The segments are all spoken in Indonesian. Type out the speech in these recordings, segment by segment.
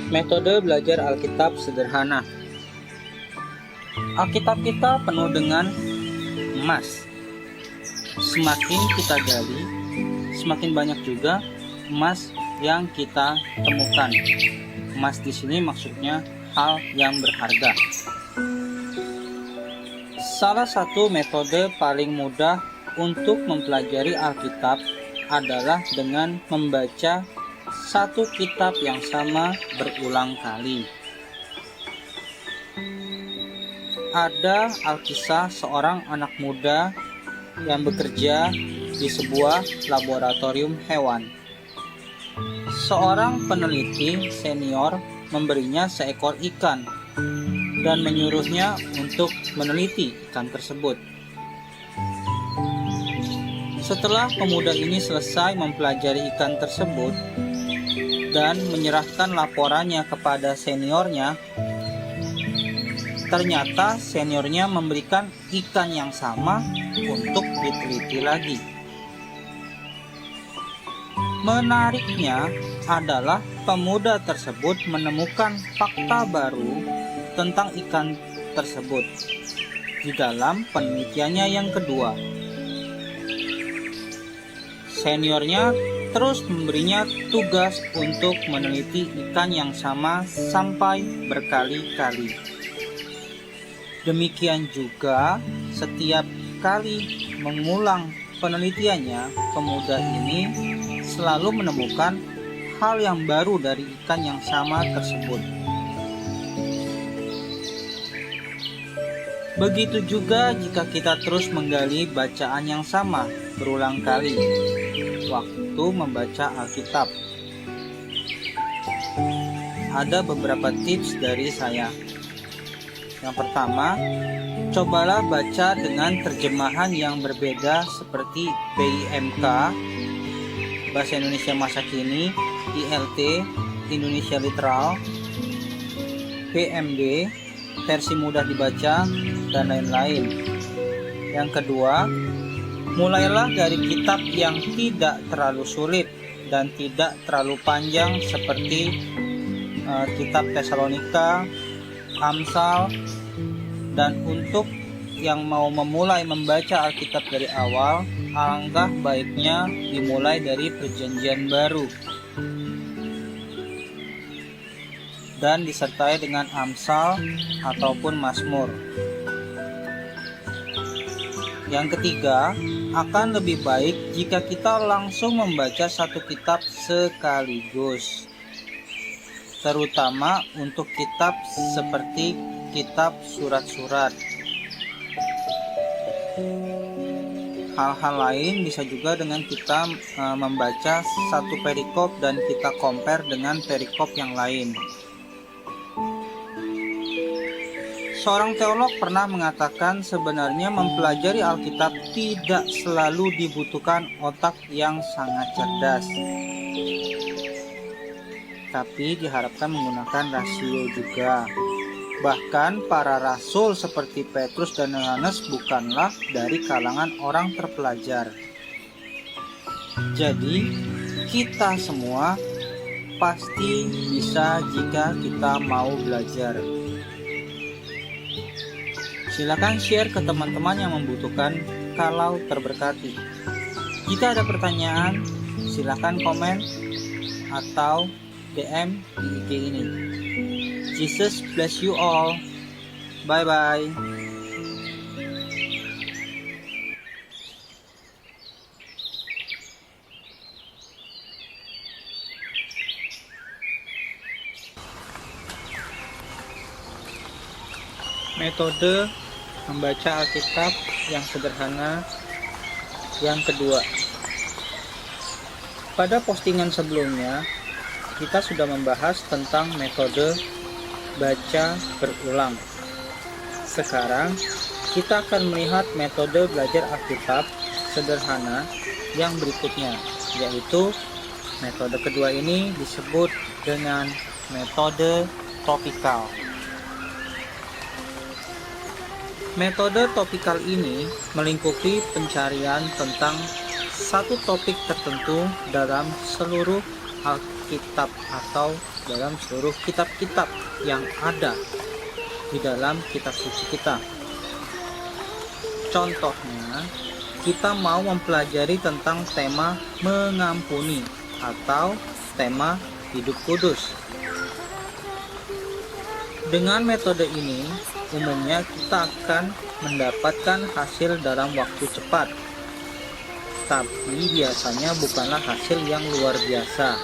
Metode belajar Alkitab sederhana. Alkitab kita penuh dengan emas. Semakin kita gali, semakin banyak juga emas yang kita temukan. Emas di sini maksudnya hal yang berharga. Salah satu metode paling mudah untuk mempelajari Alkitab adalah dengan membaca satu kitab yang sama berulang kali. Ada Alkisah seorang anak muda yang bekerja di sebuah laboratorium hewan. Seorang peneliti senior memberinya seekor ikan dan menyuruhnya untuk meneliti ikan tersebut. Setelah pemuda ini selesai mempelajari ikan tersebut dan menyerahkan laporannya kepada seniornya, ternyata seniornya memberikan ikan yang sama untuk diteliti lagi. Menariknya adalah pemuda tersebut menemukan fakta baru tentang ikan tersebut di dalam penelitiannya yang kedua. Seniornya terus memberinya tugas untuk meneliti ikan yang sama sampai berkali-kali. Demikian juga setiap kali mengulang penelitiannya, pemuda ini selalu menemukan hal yang baru dari ikan yang sama tersebut. Begitu juga jika kita terus menggali bacaan yang sama berulang kali waktu membaca Alkitab. Ada beberapa tips dari saya. Yang pertama, cobalah baca dengan terjemahan yang berbeda seperti BIMK, Bahasa Indonesia Masa Kini, ILT, Indonesia Literal, PMD, versi mudah dibaca, dan lain-lain. Yang kedua, mulailah dari kitab yang tidak terlalu sulit dan tidak terlalu panjang seperti kitab Tesalonika, Amsal, dan untuk yang mau memulai membaca Alkitab dari awal, alangkah baiknya dimulai dari Perjanjian Baru dan disertai dengan Amsal ataupun Mazmur. Yang ketiga, akan lebih baik jika kita langsung membaca satu kitab sekaligus, terutama untuk kitab seperti kitab surat-surat. Hal-hal lain bisa juga dengan kita membaca satu perikop dan kita compare dengan perikop yang lain. Seorang teolog pernah mengatakan sebenarnya mempelajari Alkitab tidak selalu dibutuhkan otak yang sangat cerdas, tapi diharapkan menggunakan rasio juga. Bahkan para rasul seperti Petrus dan Yohanes bukanlah dari kalangan orang terpelajar. Jadi kita semua pasti bisa jika kita mau belajar. Silakan share ke teman-teman yang membutuhkan kalau terberkati. Jika ada pertanyaan, silakan komen atau DM di IG ini. Jesus bless you all. Bye-bye. Metode membaca Alkitab yang sederhana yang kedua. Pada postingan sebelumnya, kita sudah membahas tentang metode baca berulang. Sekarang kita akan melihat metode belajar Alkitab sederhana yang berikutnya, yaitu metode kedua ini disebut dengan metode topikal. Metode topikal ini melingkupi pencarian tentang satu topik tertentu dalam seluruh Alkitab atau dalam seluruh kitab-kitab yang ada di dalam kitab suci kita. Contohnya, kita mau mempelajari tentang tema mengampuni atau tema hidup kudus. Dengan metode ini, umumnya kita akan mendapatkan hasil dalam waktu cepat. Tapi biasanya bukanlah hasil yang luar biasa.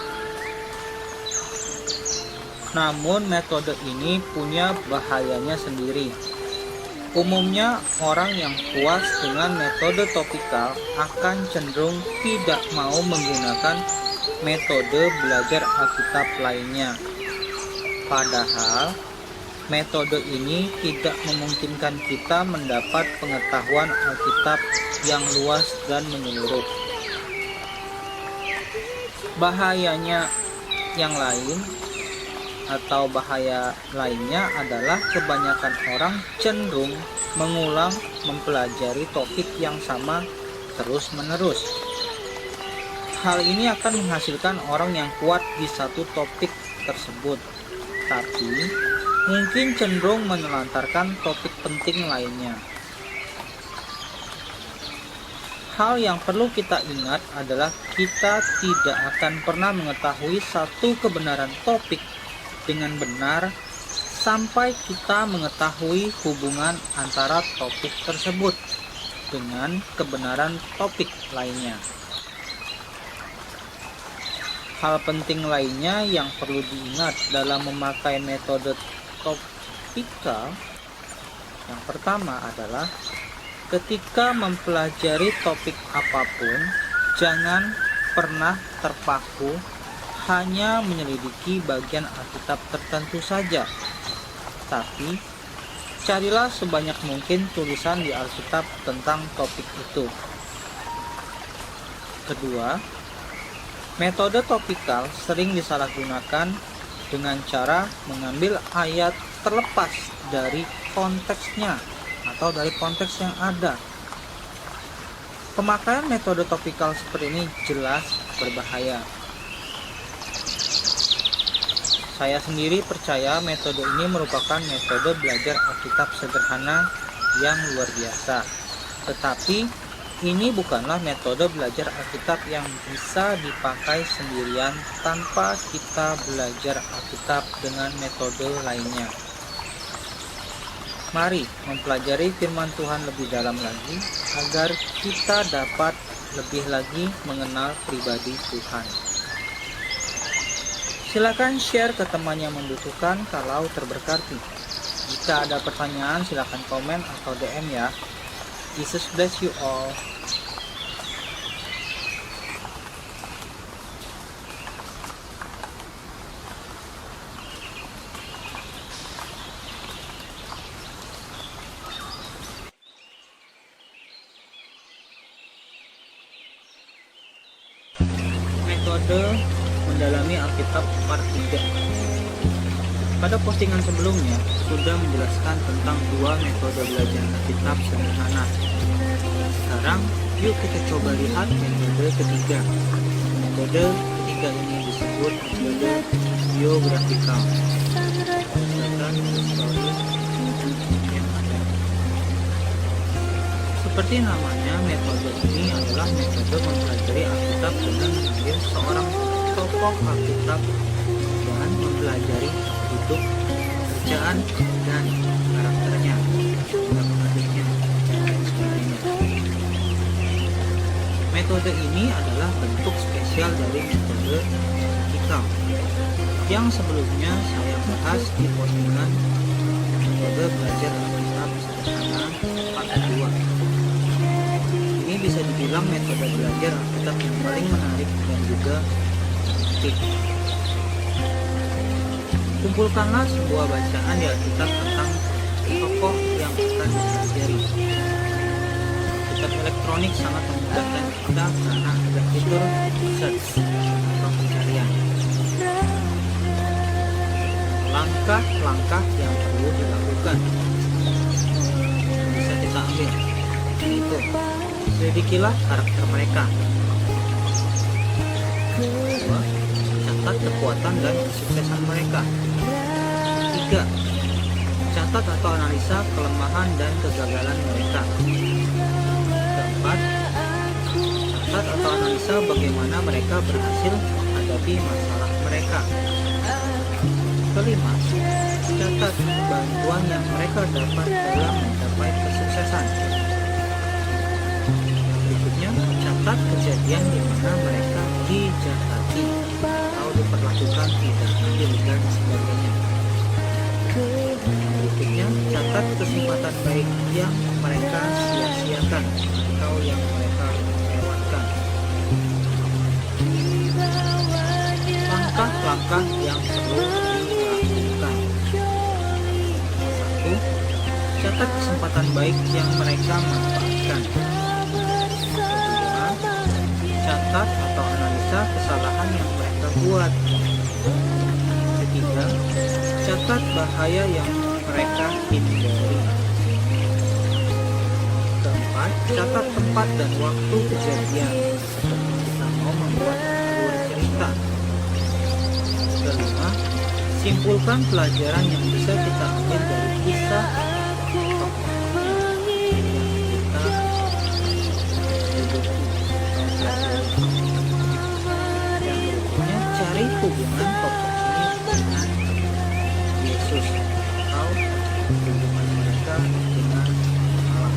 Namun metode ini punya bahayanya sendiri. Umumnya orang yang puas dengan metode topikal akan cenderung tidak mau menggunakan metode belajar Alkitab lainnya. Padahal metode ini tidak memungkinkan kita mendapat pengetahuan Alkitab yang luas dan menyeluruh. Bahayanya yang lain atau bahaya lainnya adalah kebanyakan orang cenderung mengulang mempelajari topik yang sama terus-menerus. Hal ini akan menghasilkan orang yang kuat di satu topik tersebut, tapi mungkin cenderung menelantarkan topik penting lainnya. Hal yang perlu kita ingat adalah kita tidak akan pernah mengetahui satu kebenaran topik dengan benar sampai kita mengetahui hubungan antara topik tersebut dengan kebenaran topik lainnya. Hal penting lainnya yang perlu diingat dalam memakai metode topikal yang pertama adalah ketika mempelajari topik apapun, jangan pernah terpaku hanya menyelidiki bagian Alkitab tertentu saja, tapi carilah sebanyak mungkin tulisan di Alkitab tentang topik itu. Kedua, metode topikal sering disalahgunakan dengan cara mengambil ayat terlepas dari konteksnya atau dari konteks yang ada. Pemakaian metode topikal seperti ini jelas berbahaya. Saya sendiri percaya metode ini merupakan metode belajar Alkitab sederhana yang luar biasa. Tetapi ini bukanlah metode belajar Alkitab yang bisa dipakai sendirian tanpa kita belajar Alkitab dengan metode lainnya. Mari mempelajari firman Tuhan lebih dalam lagi agar kita dapat lebih lagi mengenal pribadi Tuhan. Silakan share ke teman yang membutuhkan kalau terberkati. Jika ada pertanyaan silakan komen atau DM ya. Jesus bless you all. Metode mendalami Alkitab part 3. Pada postingan sebelumnya sudah menjelaskan tentang dua metode belajar Alkitab sederhana. Sekarang yuk kita coba lihat metode ketiga. Metode ketiga ini disebut metode biografikal. Seperti namanya, metode ini adalah metode mempelajari Alkitab dengan mengambil seorang tokoh Alkitab dan mempelajari hidup, pekerjaan, dan karakternya, pribadinya, dan sebagainya. Metode ini adalah bentuk spesial dari metode vertikal yang sebelumnya saya bahas di postingan metode belajar Alkitab sederhana part 2. Ini bisa dibilang metode belajar Alkitab yang paling menarik dan juga efektif. Kumpulkanlah sebuah bacaan di Alkitab tentang tokoh yang akan dipelajari. Alkitab elektronik sangat memudahkan kita karena ada fitur search atau pencarian. Langkah-langkah yang perlu dilakukan bisa kita ambil, yaitu selidikilah karakter mereka. Kedua, catat kekuatan dan kesuksesan mereka. 3. Catat atau analisa kelemahan dan kegagalan mereka. 4. Catat atau analisa bagaimana mereka berhasil menghadapi masalah mereka. 5. Catat bantuan yang mereka dapat dalam mencapai kesuksesan. Berikutnya, catat kejadian di mana mereka dijahati atau diperlakukan tidak adil dan sebagainya. Berikutnya, catat kesempatan baik yang mereka sia-siakan atau yang mereka lewatkan. Langkah-langkah yang perlu dilakukan. 1. Catat kesempatan baik yang mereka manfaatkan. 2. Catat atau analisa kesalahan yang mereka buat. 3. Catat bahaya yang mereka hindari. 4. Catat tempat dan waktu kejadian seperti kita mau membuat alur cerita. 5. Simpulkan pelajaran yang bisa kita ambil dari kisah tokoh yang kita hidupi. Yang berikutnya, cari hubungan tokoh ini dengan Yesus atau hubungan mereka dengan Allah.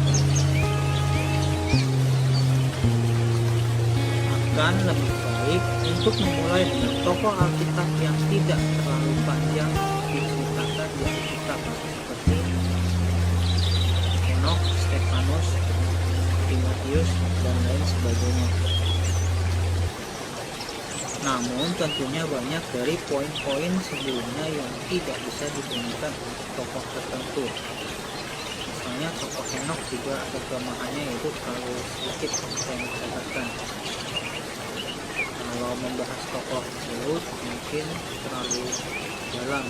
Akan lebih baik untuk memulai dengan tokoh Alkitab yang tidak terlalu panjang diceritakan di Alkitab seperti Henokh, Stefanus, Timotius, dan lain sebagainya. Namun tentunya banyak dari poin-poin sebelumnya yang tidak bisa digunakan untuk tokoh tertentu. Misalnya tokoh Henokh juga ada kelemahannya, yaitu terlalu sedikit yang dicatatkan. Kalau membahas tokoh Daud mungkin terlalu dalam,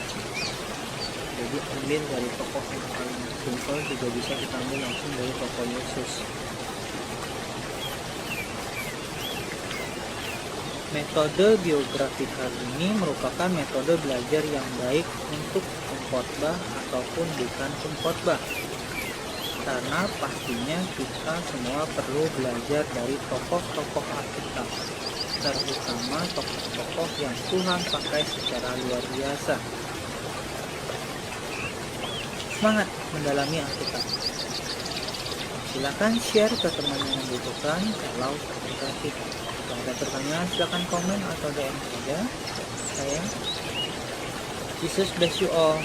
jadi ambil dari tokoh yang paling simpel juga bisa kita ambil langsung dari tokoh Yesus. Metode biografikal ini merupakan metode belajar yang baik untuk pengkhotbah ataupun bukan pengkhotbah, karena pastinya kita semua perlu belajar dari tokoh-tokoh Alkitab, terutama tokoh-tokoh yang Tuhan pakai secara luar biasa. Semangat mendalami Alkitab. Silakan share ke teman yang membutuhkan kalau tertarik. Kalau ada pertanyaan silakan komen atau DM saja. Jesus bless you all.